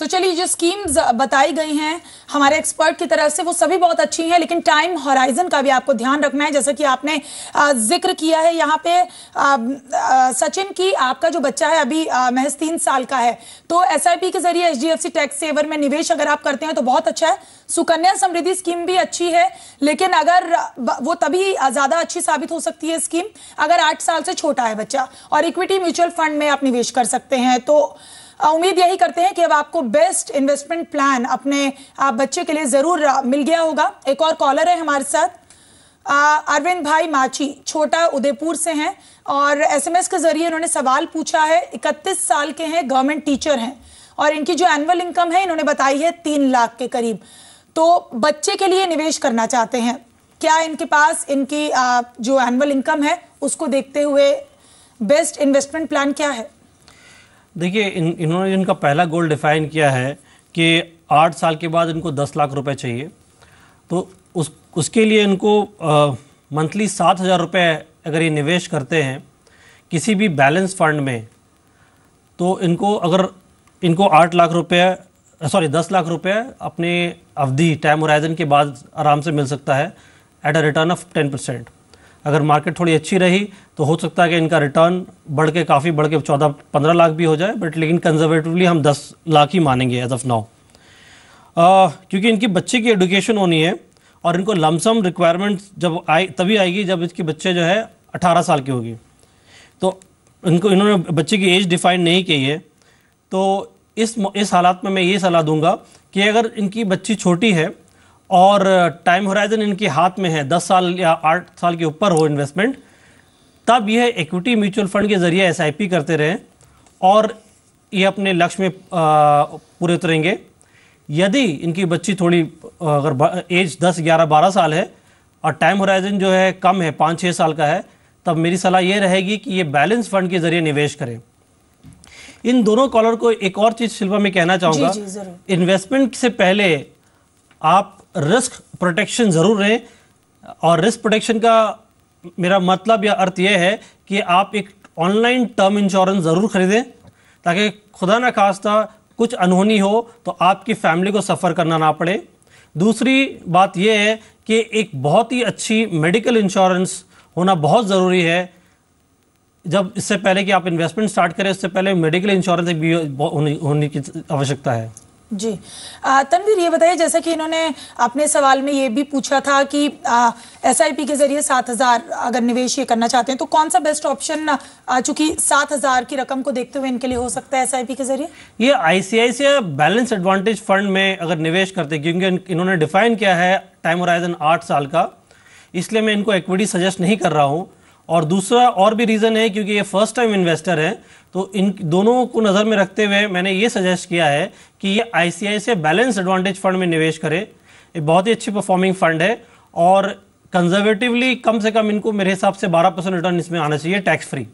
तो चलिए, जो स्कीम्स बताई गई हैं हमारे एक्सपर्ट की तरफ से वो सभी बहुत अच्छी हैं, लेकिन टाइम होराइजन का भी आपको ध्यान रखना है। जैसा कि आपने जिक्र किया है यहाँ पे सचिन की, आपका जो बच्चा है अभी महज 3 साल का है, तो SIP के जरिए HDFC टैक्स सेवर में निवेश अगर आप करते हैं तो बहुत अच्छा है। सुकन्या समृद्धि स्कीम भी अच्छी है, लेकिन अगर वो तभी ज्यादा अच्छी साबित हो सकती है स्कीम अगर 8 साल से छोटा है बच्चा, और इक्विटी म्यूचुअल फंड में आप निवेश कर सकते हैं। तो उम्मीद यही करते हैं कि अब आपको बेस्ट इन्वेस्टमेंट प्लान अपने बच्चे के लिए जरूर मिल गया होगा। एक और कॉलर है हमारे साथ, अरविंद भाई माची, छोटा उदयपुर से हैं, और SMS के जरिए इन्होंने सवाल पूछा है। 31 साल के हैं, गवर्नमेंट टीचर हैं, और इनकी जो एनुअल इनकम है इन्होंने बताई है 3 लाख के करीब। तो बच्चे के लिए निवेश करना चाहते हैं, क्या इनके पास इनकी जो एनुअल इनकम है उसको देखते हुए बेस्ट इन्वेस्टमेंट प्लान क्या है? देखिए, इन्होंने इनका पहला गोल डिफाइन किया है कि 8 साल के बाद इनको 10 लाख रुपए चाहिए। तो उसके लिए इनको मंथली 7,000 रुपये अगर ये निवेश करते हैं किसी भी बैलेंस फंड में, तो इनको 8 लाख रुपये 10 लाख रुपये अपने अवधि टाइम होराइजन के बाद आराम से मिल सकता है एट अ रिटर्न ऑफ 10%। अगर मार्केट थोड़ी अच्छी रही तो हो सकता है कि इनका रिटर्न बढ़ के 14-15 लाख भी हो जाए, बट लेकिन कंजर्वेटिवली हम 10 लाख ही मानेंगे एज ऑफ नाउ, क्योंकि इनकी बच्चे की एजुकेशन होनी है और इनको लमसम रिक्वायरमेंट जब तभी आएगी जब इसके बच्चे जो है 18 साल की होगी। तो इन्होंने बच्चे की एज डिफाइन नहीं की है। तो इस हालात में मैं ये सलाह दूंगा कि अगर इनकी बच्ची छोटी है और टाइम होराइजन इनके हाथ में है 10 साल या 8 साल के ऊपर हो इन्वेस्टमेंट, तब यह इक्विटी म्यूचुअल फंड के जरिए SIP करते रहें और ये अपने लक्ष्य में पूरे उतरेंगे। यदि इनकी बच्ची थोड़ी अगर एज 10, 11, 12 साल है और टाइम होराइजन जो है कम है, 5-6 साल का है, तब मेरी सलाह ये रहेगी कि ये बैलेंस फंड के जरिए निवेश करें। इन दोनों कॉलर को एक और चीज शिल्पा में कहना चाहूँगा, इन्वेस्टमेंट से पहले आप रिस्क प्रोटेक्शन जरूर रहें, और रिस्क प्रोटेक्शन का मेरा मतलब या अर्थ यह है कि आप एक ऑनलाइन टर्म इंश्योरेंस जरूर खरीदें, ताकि खुदा ना खास्ता कुछ अनहोनी हो तो आपकी फैमिली को सफ़र करना ना पड़े। दूसरी बात यह है कि एक बहुत ही अच्छी मेडिकल इंश्योरेंस होना बहुत ज़रूरी है। जब इससे पहले कि आप इन्वेस्टमेंट स्टार्ट करें, उससे पहले मेडिकल इंश्योरेंस भी होने की आवश्यकता है। जी तनवीर, ये बताइए, जैसा कि इन्होंने अपने सवाल में ये भी पूछा था कि SIP के जरिए 7,000 अगर निवेश ये करना चाहते हैं तो कौन सा बेस्ट ऑप्शन, चूंकि 7,000 की रकम को देखते हुए इनके लिए हो सकता है SIP के जरिए? ये ICICI बैलेंस एडवांटेज फंड में अगर निवेश करते हैं, क्योंकि इन्होंने डिफाइन किया है टाइम होराइजन 8 साल का, इसलिए मैं इनको इक्विटी सजेस्ट नहीं कर रहा हूँ। और दूसरा और भी रीज़न है क्योंकि ये फर्स्ट टाइम इन्वेस्टर हैं, तो इन दोनों को नज़र में रखते हुए मैंने ये सजेस्ट किया है कि ये ICICI बैलेंस एडवांटेज फंड में निवेश करें। ये बहुत ही अच्छी परफॉर्मिंग फंड है और कंजर्वेटिवली कम से कम इनको मेरे हिसाब से 12% रिटर्न इसमें आना चाहिए टैक्स फ्री।